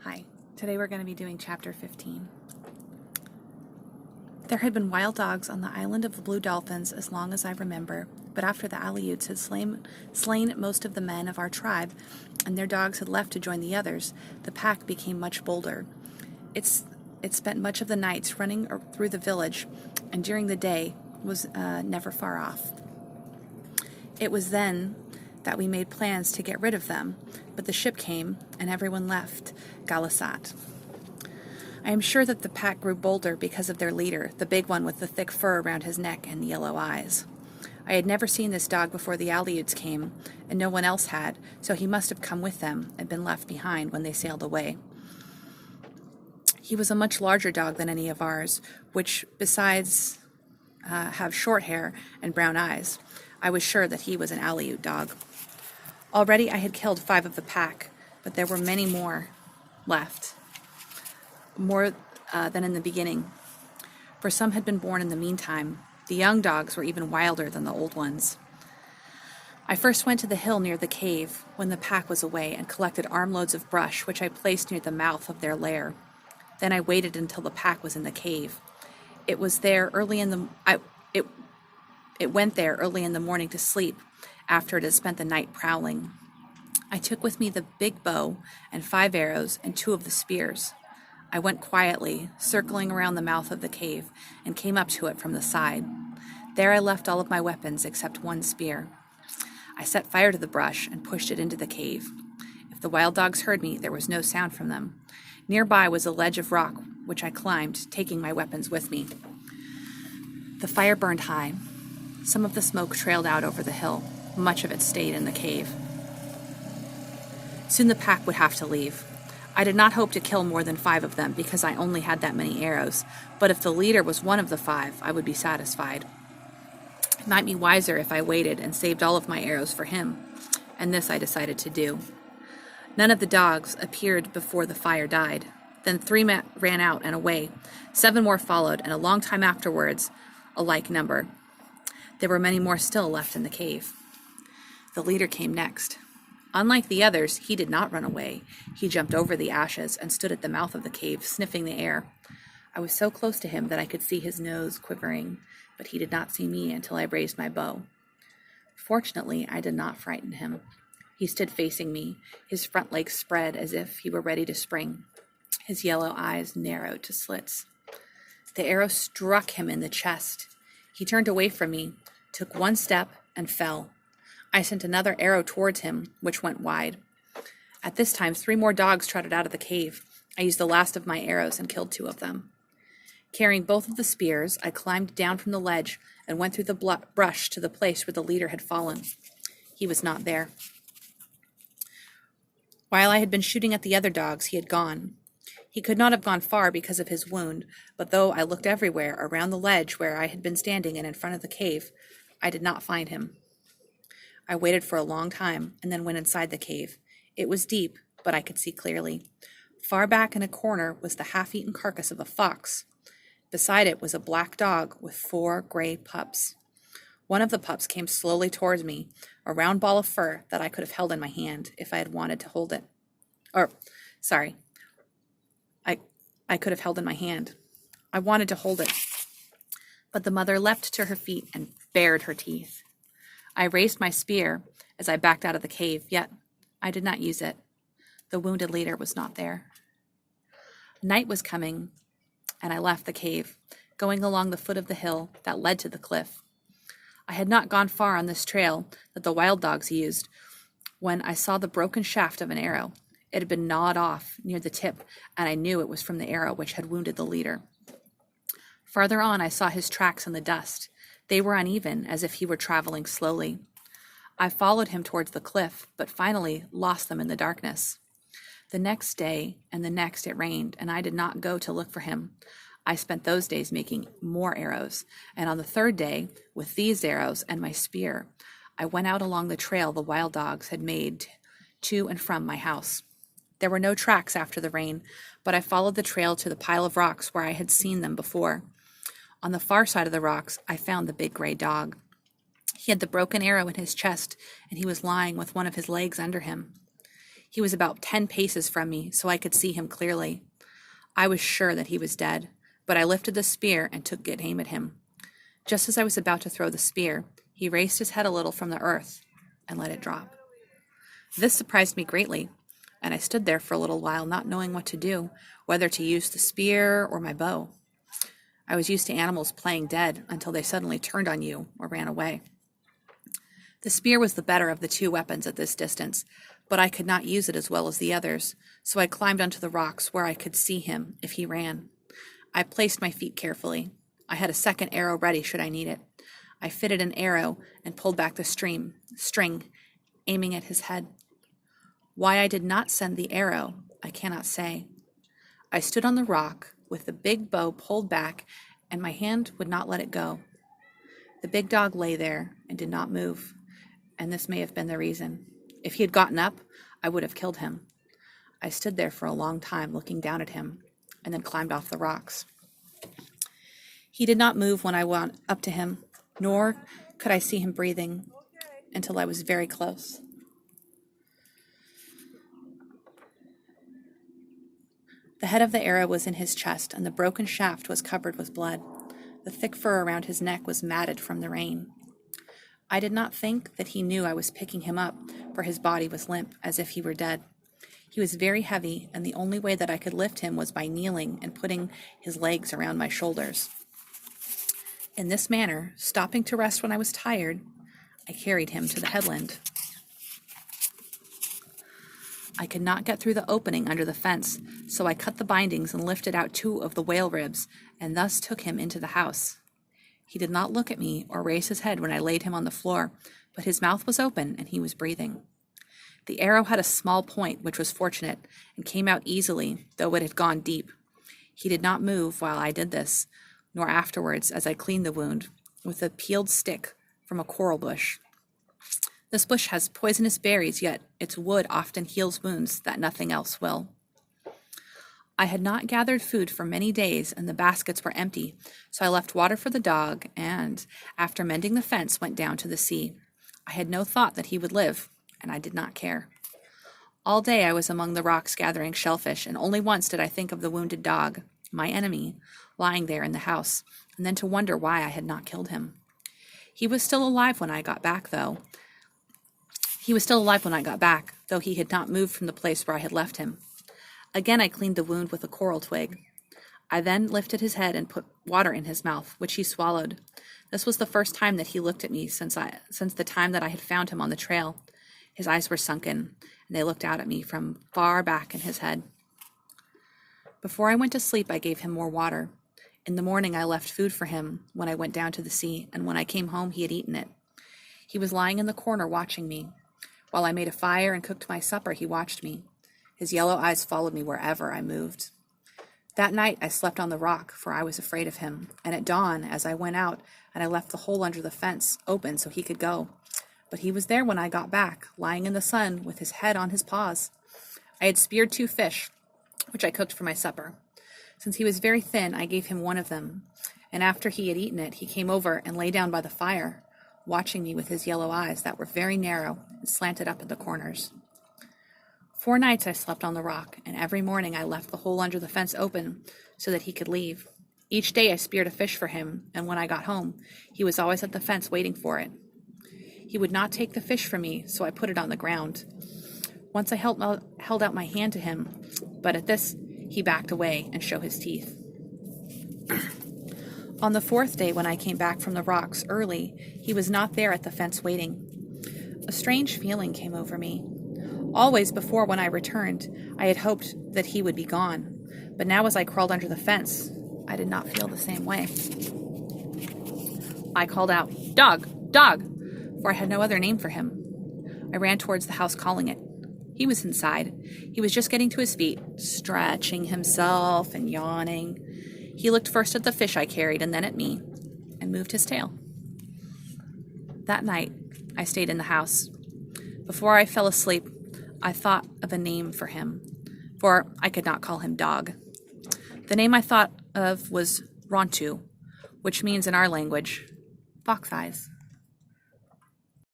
Hi, today we're going to be doing chapter 15. There had been wild dogs on the island of the Blue Dolphins as long as I remember, but after the Aleuts had slain most of the men of our tribe, and their dogs had left to join the others, the pack became much bolder. It spent much of the nights running through the village, and during the day was never far off. It was then that we made plans to get rid of them, but the ship came, and everyone left Galasat. I am sure that the pack grew bolder because of their leader, the big one with the thick fur around his neck and the yellow eyes. I had never seen this dog before the Aleuts came, and no one else had, so he must have come with them and been left behind when they sailed away. He was a much larger dog than any of ours, which, besides have short hair and brown eyes, I was sure that he was an Aleut dog. Already I had killed 5 of the pack, but there were many more left. More than in the beginning, for some had been born in the meantime. The young dogs were even wilder than the old ones. I first went to the hill near the cave when the pack was away and collected armloads of brush, which I placed near the mouth of their lair. Then I waited until the pack was in the cave. It went there early in the morning to sleep after it had spent the night prowling. I took with me the big bow and 5 arrows and 2 of the spears. I went quietly, circling around the mouth of the cave, and came up to it from the side. There I left all of my weapons except 1 spear. I set fire to the brush and pushed it into the cave. If the wild dogs heard me, there was no sound from them. Nearby was a ledge of rock, which I climbed, taking my weapons with me. The fire burned high. Some of the smoke trailed out over the hill. Much of it stayed in the cave. Soon the pack would have to leave. I did not hope to kill more than 5 of them because I only had that many arrows, but if the leader was one of the 5, I would be satisfied. It might be wiser if I waited and saved all of my arrows for him, and this I decided to do. None of the dogs appeared before the fire died. Then 3 ran out and away. 7 more followed, and a long time afterwards, a like number. There were many more still left in the cave. The leader came next. Unlike the others, he did not run away. He jumped over the ashes and stood at the mouth of the cave, sniffing the air. I was so close to him that I could see his nose quivering, but he did not see me until I raised my bow. Fortunately, I did not frighten him. He stood facing me, his front legs spread as if he were ready to spring. His yellow eyes narrowed to slits. The arrow struck him in the chest. He turned away from me, took 1 step, and fell. I sent another arrow towards him, which went wide. At this time, 3 more dogs trotted out of the cave. I used the last of my arrows and killed 2 of them. Carrying both of the spears, I climbed down from the ledge and went through the brush to the place where the leader had fallen. He was not there. While I had been shooting at the other dogs, he had gone. He could not have gone far because of his wound, but though I looked everywhere around the ledge where I had been standing and in front of the cave, I did not find him. I waited for a long time and then went inside the cave. It was deep, but I could see clearly. Far back in a corner was the half-eaten carcass of a fox. Beside it was a black dog with 4 gray pups. One of the pups came slowly towards me, a round ball of fur that I could have held in my hand if I had wanted to hold it. I could have held in my hand. I wanted to hold it, but the mother leapt to her feet and bared her teeth. I raised my spear as I backed out of the cave, yet I did not use it. The wounded leader was not there. Night was coming, and I left the cave, going along the foot of the hill that led to the cliff. I had not gone far on this trail that the wild dogs used when I saw the broken shaft of an arrow. It had been gnawed off near the tip, and I knew it was from the arrow which had wounded the leader. Farther on, I saw his tracks in the dust. They were uneven, as if he were traveling slowly. I followed him towards the cliff, but finally lost them in the darkness. The next day and the next it rained, and I did not go to look for him. I spent those days making more arrows, and on the 3rd day, with these arrows and my spear, I went out along the trail the wild dogs had made to and from my house. There were no tracks after the rain, but I followed the trail to the pile of rocks where I had seen them before. On the far side of the rocks, I found the big gray dog. He had the broken arrow in his chest, and he was lying with one of his legs under him. He was about 10 paces from me, so I could see him clearly. I was sure that he was dead, but I lifted the spear and took good aim at him. Just as I was about to throw the spear, he raised his head a little from the earth and let it drop. This surprised me greatly, and I stood there for a little while not knowing what to do, whether to use the spear or my bow. I was used to animals playing dead until they suddenly turned on you or ran away. The spear was the better of the two weapons at this distance, but I could not use it as well as the others, so I climbed onto the rocks where I could see him if he ran. I placed my feet carefully. I had a second arrow ready should I need it. I fitted an arrow and pulled back the string, aiming at his head. Why I did not send the arrow, I cannot say. I stood on the rock with the big bow pulled back, and my hand would not let it go. The big dog lay there and did not move, and this may have been the reason. If he had gotten up, I would have killed him. I stood there for a long time looking down at him, and then climbed off the rocks. He did not move when I went up to him, nor could I see him breathing until I was very close. The head of the arrow was in his chest, and the broken shaft was covered with blood. The thick fur around his neck was matted from the rain. I did not think that he knew I was picking him up, for his body was limp, as if he were dead. He was very heavy, and the only way that I could lift him was by kneeling and putting his legs around my shoulders. In this manner, stopping to rest when I was tired, I carried him to the headland. I could not get through the opening under the fence, so I cut the bindings and lifted out 2 of the whale ribs, and thus took him into the house. He did not look at me or raise his head when I laid him on the floor, but his mouth was open and he was breathing. The arrow had a small point, which was fortunate, and came out easily, though it had gone deep. He did not move while I did this, nor afterwards as I cleaned the wound with a peeled stick from a coral bush. This bush has poisonous berries, yet its wood often heals wounds that nothing else will. I had not gathered food for many days, and the baskets were empty, so I left water for the dog, and, after mending the fence, went down to the sea. I had no thought that he would live, and I did not care. All day I was among the rocks gathering shellfish, and only once did I think of the wounded dog, my enemy, lying there in the house, and then to wonder why I had not killed him. He was still alive when I got back, though he had not moved from the place where I had left him. Again I cleaned the wound with a coral twig. I then lifted his head and put water in his mouth, which he swallowed. This was the first time that he looked at me since the time that I had found him on the trail. His eyes were sunken, and they looked out at me from far back in his head. Before I went to sleep, I gave him more water. In the morning I left food for him when I went down to the sea, and when I came home he had eaten it. He was lying in the corner watching me. While I made a fire and cooked my supper, he watched me. His yellow eyes followed me wherever I moved. That night I slept on the rock, for I was afraid of him, and at dawn, as I went out, and I left the hole under the fence open so he could go. But he was there when I got back, lying in the sun with his head on his paws. I had speared 2 fish, which I cooked for my supper. Since he was very thin, I gave him one of them, and after he had eaten it, he came over and lay down by the fire, watching me with his yellow eyes that were very narrow and slanted up at the corners. 4 nights I slept on the rock, and every morning I left the hole under the fence open so that he could leave. Each day I speared a fish for him, and when I got home, he was always at the fence waiting for it. He would not take the fish from me, so I put it on the ground. Once I held out my hand to him, but at this he backed away and showed his teeth. On the 4th day, when I came back from the rocks early, he was not there at the fence waiting. A strange feeling came over me. Always before, when I returned, I had hoped that he would be gone, but now as I crawled under the fence, I did not feel the same way. I called out, "Dog! Dog!" for I had no other name for him. I ran towards the house calling it. He was inside. He was just getting to his feet, stretching himself and yawning. He looked first at the fish I carried and then at me, and moved his tail. That night, I stayed in the house. Before I fell asleep, I thought of a name for him, for I could not call him Dog. The name I thought of was Rontu, which means in our language, fox eyes.